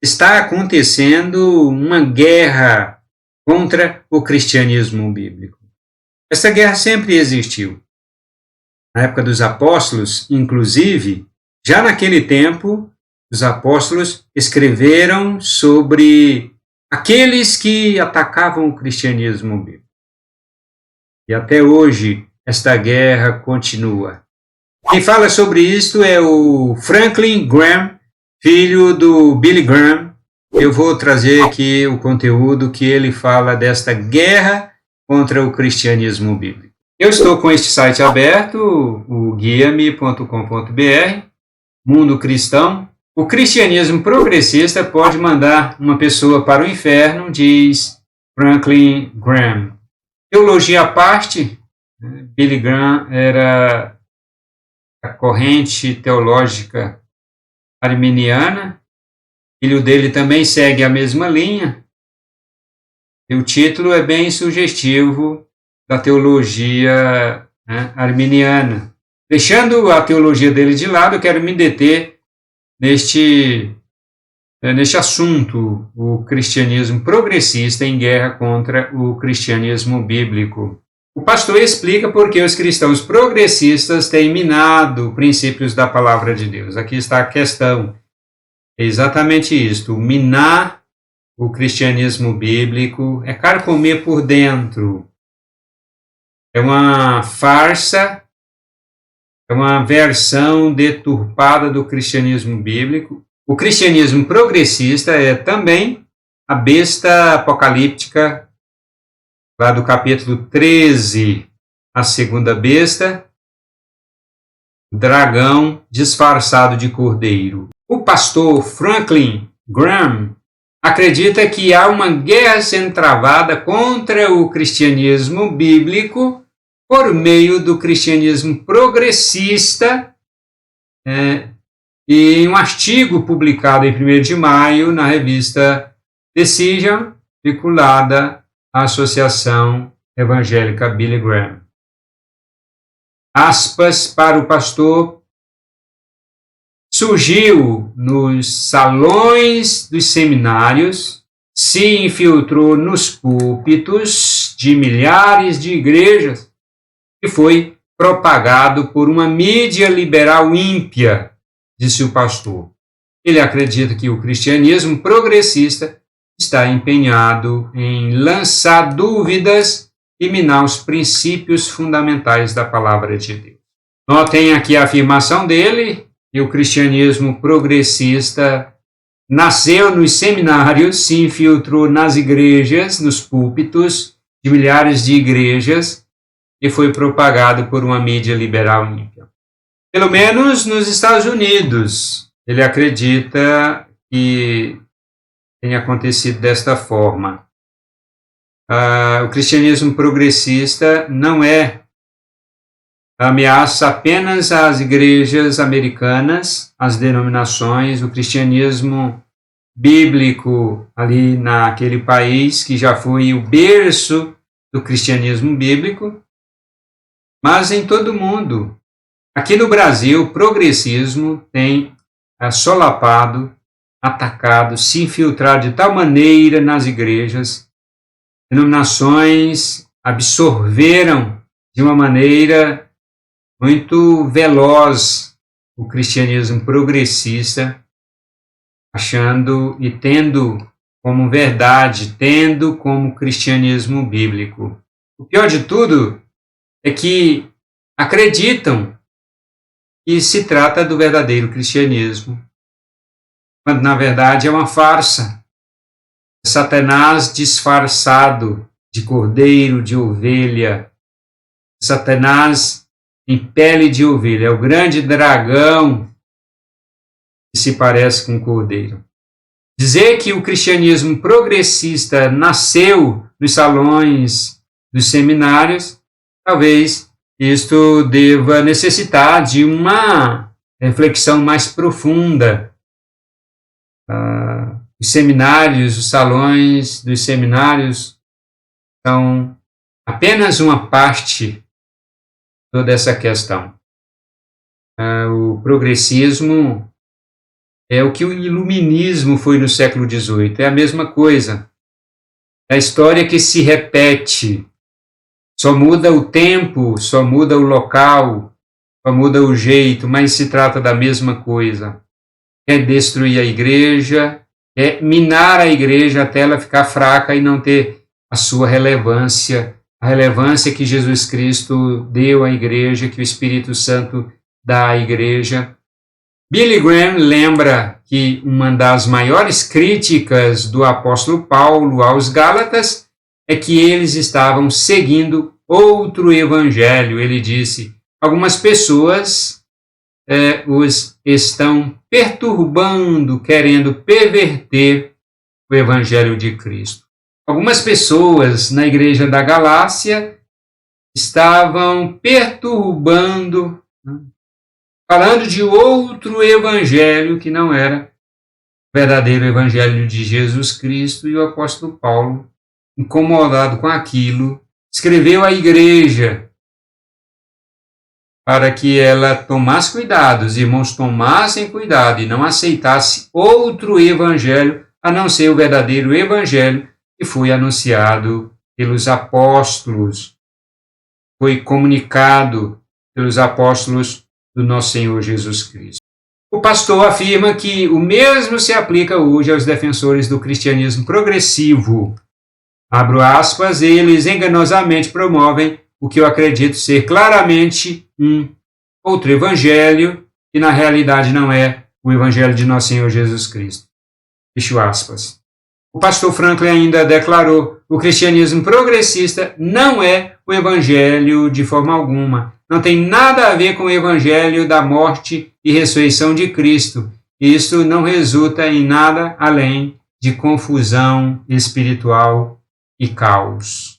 está acontecendo uma guerra contra o cristianismo bíblico. Essa guerra sempre existiu. Na época dos apóstolos, inclusive, já naquele tempo, os apóstolos escreveram sobre aqueles que atacavam o cristianismo bíblico. E até hoje, esta guerra continua. Quem fala sobre isto é o Franklin Graham, filho do Billy Graham. Eu vou trazer aqui o conteúdo que ele fala desta guerra contra o cristianismo bíblico. Eu estou com este site aberto, o guiame.com.br, Mundo Cristão. O cristianismo progressista pode mandar uma pessoa para o inferno, diz Franklin Graham. Teologia à parte, Billy Graham era a corrente teológica arminiana. Filho dele também segue a mesma linha. E o título é bem sugestivo da teologia arminiana. Deixando a teologia dele de lado, eu quero me deter neste assunto, o cristianismo progressista em guerra contra o cristianismo bíblico. O pastor explica por que os cristãos progressistas têm minado princípios da palavra de Deus. Aqui está a questão. É exatamente isto. Minar o cristianismo bíblico é carcomer por dentro. É uma farsa, é uma versão deturpada do cristianismo bíblico. O cristianismo progressista é também a besta apocalíptica, lá do capítulo 13, a segunda besta, dragão disfarçado de cordeiro. O pastor Franklin Graham acredita que há uma guerra sendo travada contra o cristianismo bíblico por meio do cristianismo progressista, e em um artigo publicado em 1º de maio na revista Decision, vinculada à Associação Evangélica Billy Graham. Aspas para o pastor: surgiu nos salões dos seminários, se infiltrou nos púlpitos de milhares de igrejas e foi propagado por uma mídia liberal ímpia, disse o pastor. Ele acredita que o cristianismo progressista está empenhado em lançar dúvidas e minar os princípios fundamentais da palavra de Deus. Notem aqui a afirmação dele, que o cristianismo progressista nasceu nos seminários, se infiltrou nas igrejas, nos púlpitos de milhares de igrejas e foi propagado por uma mídia liberal ímpia. Pelo menos nos Estados Unidos, ele acredita que tenha acontecido desta forma. O cristianismo progressista não é ameaça apenas às igrejas americanas, às denominações, o cristianismo bíblico ali naquele país que já foi o berço do cristianismo bíblico, mas em todo o mundo. Aqui no Brasil, o progressismo tem solapado, atacado, se infiltrado de tal maneira nas igrejas, denominações absorveram de uma maneira muito veloz o cristianismo progressista, achando e tendo como verdade, tendo como cristianismo bíblico. O pior de tudo é que acreditam que se trata do verdadeiro cristianismo, quando na verdade é uma farsa. Satanás disfarçado de cordeiro, de ovelha. Satanás em pele de ovelha, é o grande dragão que se parece com o cordeiro. Dizer que o cristianismo progressista nasceu nos salões dos seminários, talvez isto deva necessitar de uma reflexão mais profunda. Os seminários, os salões dos seminários são apenas uma parte de toda essa questão. O progressismo É o que o iluminismo foi no século XVIII. É a mesma coisa. É a história que se repete. Só muda o tempo, só muda o local, só muda o jeito, mas se trata da mesma coisa. É destruir a igreja, é minar a igreja até ela ficar fraca e não ter a sua relevância, a relevância que Jesus Cristo deu à igreja, que o Espírito Santo dá à igreja. Billy Graham lembra que uma das maiores críticas do apóstolo Paulo aos Gálatas é que eles estavam seguindo outro evangelho. Ele disse: algumas pessoas os estão perturbando, querendo perverter o evangelho de Cristo. Algumas pessoas na igreja da Galácia estavam perturbando, falando de outro evangelho que não era o verdadeiro evangelho de Jesus Cristo, e o apóstolo Paulo, incomodado com aquilo, escreveu à igreja para que ela tomasse cuidado, os irmãos tomassem cuidado e não aceitasse outro evangelho a não ser o verdadeiro evangelho que foi anunciado pelos apóstolos, foi comunicado pelos apóstolos do nosso Senhor Jesus Cristo. O pastor afirma que o mesmo se aplica hoje aos defensores do cristianismo progressivo. Abro aspas, eles enganosamente promovem o que eu acredito ser claramente um outro evangelho, que na realidade não é o evangelho de nosso Senhor Jesus Cristo. Fecho aspas. O pastor Franklin ainda declarou: o cristianismo progressista não é o evangelho de forma alguma. Não tem nada a ver com o evangelho da morte e ressurreição de Cristo. Isso não resulta em nada além de confusão espiritual e caos.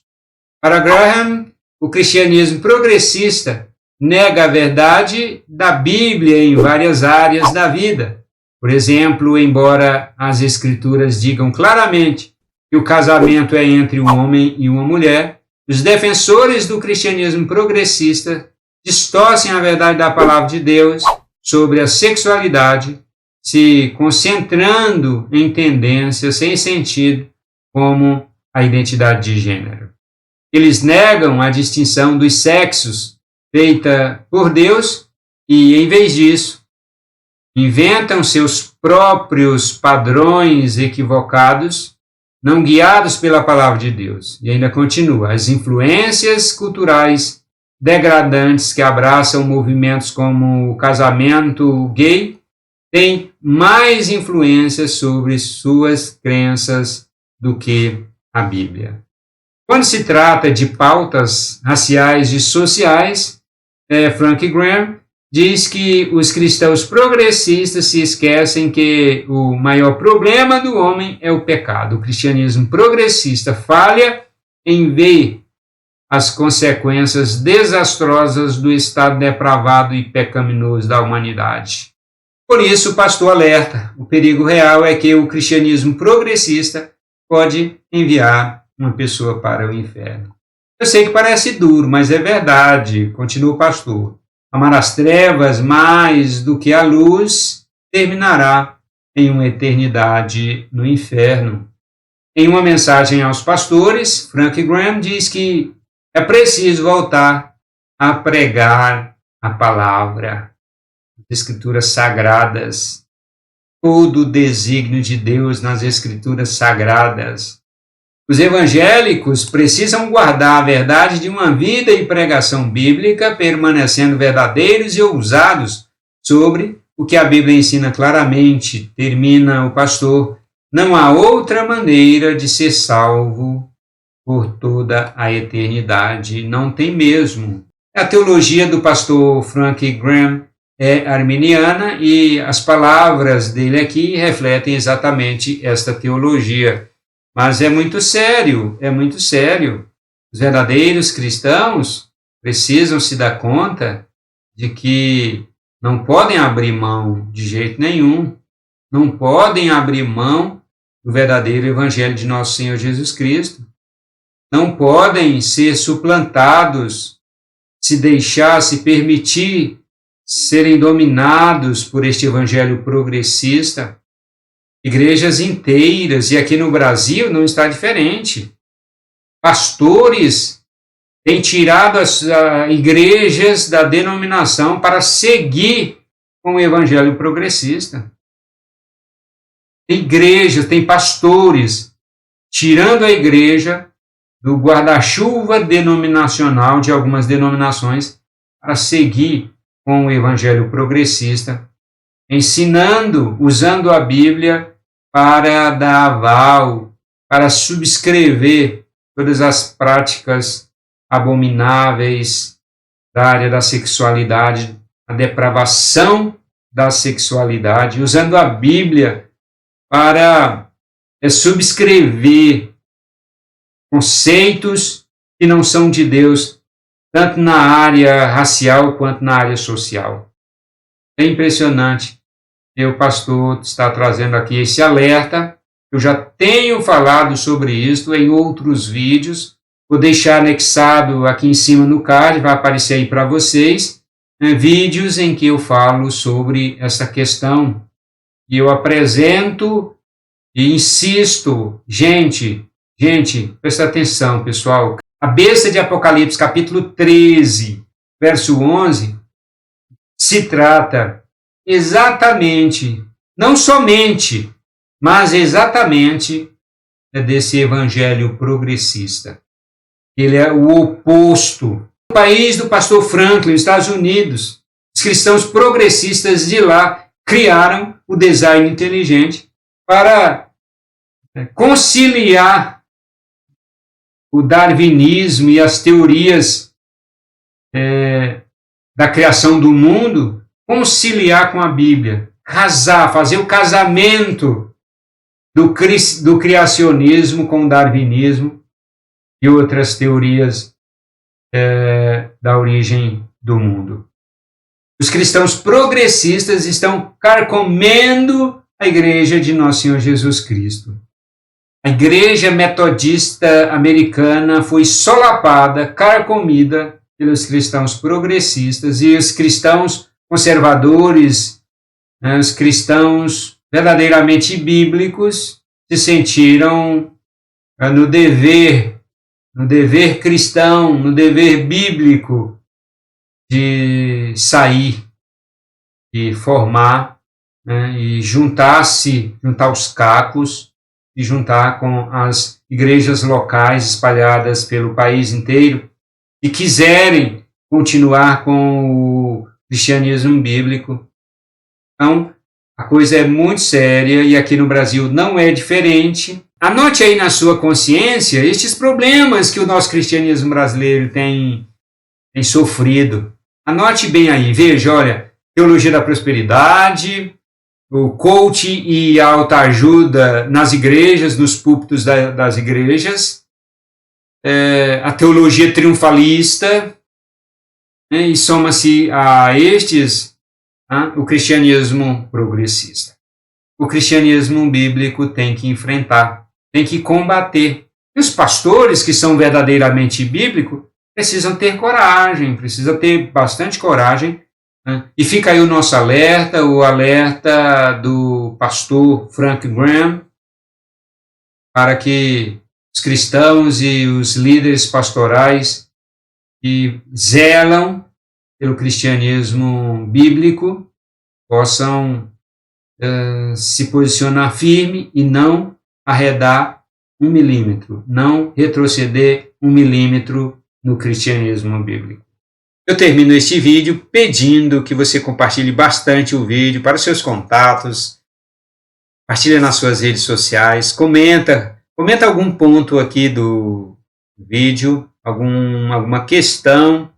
Para Graham, o cristianismo progressista nega a verdade da Bíblia em várias áreas da vida. Por exemplo, embora as Escrituras digam claramente que o casamento é entre um homem e uma mulher, os defensores do cristianismo progressista distorcem a verdade da palavra de Deus sobre a sexualidade, se concentrando em tendências sem sentido, como a identidade de gênero. Eles negam a distinção dos sexos feita por Deus e, em vez disso, inventam seus próprios padrões equivocados, não guiados pela palavra de Deus. E ainda continua: as influências culturais degradantes que abraçam movimentos como o casamento gay têm mais influência sobre suas crenças do que a Bíblia. Quando se trata de pautas raciais e sociais, Frank Graham diz que os cristãos progressistas se esquecem que o maior problema do homem é o pecado. O cristianismo progressista falha em ver as consequências desastrosas do estado depravado e pecaminoso da humanidade. Por isso, o pastor alerta: o perigo real é que o cristianismo progressista pode enviar uma pessoa para o inferno. Eu sei que parece duro, mas é verdade, continua o pastor. Amar as trevas mais do que a luz terminará em uma eternidade no inferno. Em uma mensagem aos pastores, Frank Graham diz que é preciso voltar a pregar a palavra, as escrituras sagradas, todo o desígnio de Deus nas escrituras sagradas. Os evangélicos precisam guardar a verdade de uma vida e pregação bíblica, permanecendo verdadeiros e ousados sobre o que a Bíblia ensina claramente. Termina o pastor: não há outra maneira de ser salvo por toda a eternidade. Não tem mesmo. A teologia do pastor Frank Graham é arminiana e as palavras dele aqui refletem exatamente esta teologia. Mas é muito sério, é muito sério. Os verdadeiros cristãos precisam se dar conta de que não podem abrir mão de jeito nenhum, não podem abrir mão do verdadeiro evangelho de nosso Senhor Jesus Cristo, não podem ser suplantados, se deixar, se permitir serem dominados por este evangelho progressista, igrejas inteiras, e aqui no Brasil não está diferente. Pastores têm tirado as igrejas da denominação para seguir com o evangelho progressista. Tem igrejas, tem pastores tirando a igreja do guarda-chuva denominacional de algumas denominações para seguir com o evangelho progressista, ensinando, usando a Bíblia para dar aval, para subscrever todas as práticas abomináveis da área da sexualidade, a depravação da sexualidade, usando a Bíblia para subscrever conceitos que não são de Deus, tanto na área racial quanto na área social. É impressionante. O pastor está trazendo aqui esse alerta. Eu já tenho falado sobre isso em outros vídeos. Vou deixar anexado aqui em cima no card, vai aparecer aí para vocês, vídeos em que eu falo sobre essa questão. E eu apresento e insisto, gente, presta atenção, pessoal. A besta de Apocalipse, capítulo 13, verso 11, se trata exatamente, não somente, mas exatamente desse evangelho progressista. Ele é o oposto. No país do pastor Franklin, nos Estados Unidos, os cristãos progressistas de lá criaram o design inteligente para conciliar o darwinismo e as teorias da criação do mundo, conciliar com a Bíblia, casar, fazer o casamento do criacionismo com o darwinismo e outras teorias da origem do mundo. Os cristãos progressistas estão carcomendo a igreja de Nosso Senhor Jesus Cristo. A igreja metodista americana foi solapada, carcomida pelos cristãos progressistas, e os cristãos conservadores, os cristãos verdadeiramente bíblicos, se sentiram no dever cristão, no dever bíblico de sair, de formar, e juntar os cacos, e juntar com as igrejas locais espalhadas pelo país inteiro e quiserem continuar com o cristianismo bíblico. Então, a coisa é muito séria e aqui no Brasil não é diferente. Anote aí na sua consciência estes problemas que o nosso cristianismo brasileiro tem sofrido. Anote bem aí, veja, olha, teologia da prosperidade, o coaching e a autoajuda nas igrejas, nos púlpitos das igrejas, a teologia triunfalista, e soma-se a estes o cristianismo progressista. O cristianismo bíblico tem que enfrentar, tem que combater. E os pastores que são verdadeiramente bíblicos precisam ter coragem, precisam ter bastante coragem. E fica aí o nosso alerta, o alerta do pastor Frank Graham, para que os cristãos e os líderes pastorais que zelam pelo cristianismo bíblico possam se posicionar firme e não arredar 1 milímetro, não retroceder 1 milímetro no cristianismo bíblico. Eu termino este vídeo pedindo que você compartilhe bastante o vídeo para os seus contatos, compartilhe nas suas redes sociais, comenta algum ponto aqui do vídeo, alguma questão,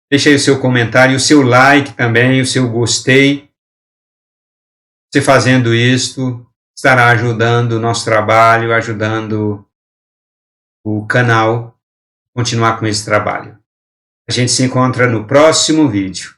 deixa aí o seu comentário, o seu like também, o seu gostei. Você fazendo isto estará ajudando o nosso trabalho, ajudando o canal a continuar com esse trabalho. A gente se encontra no próximo vídeo.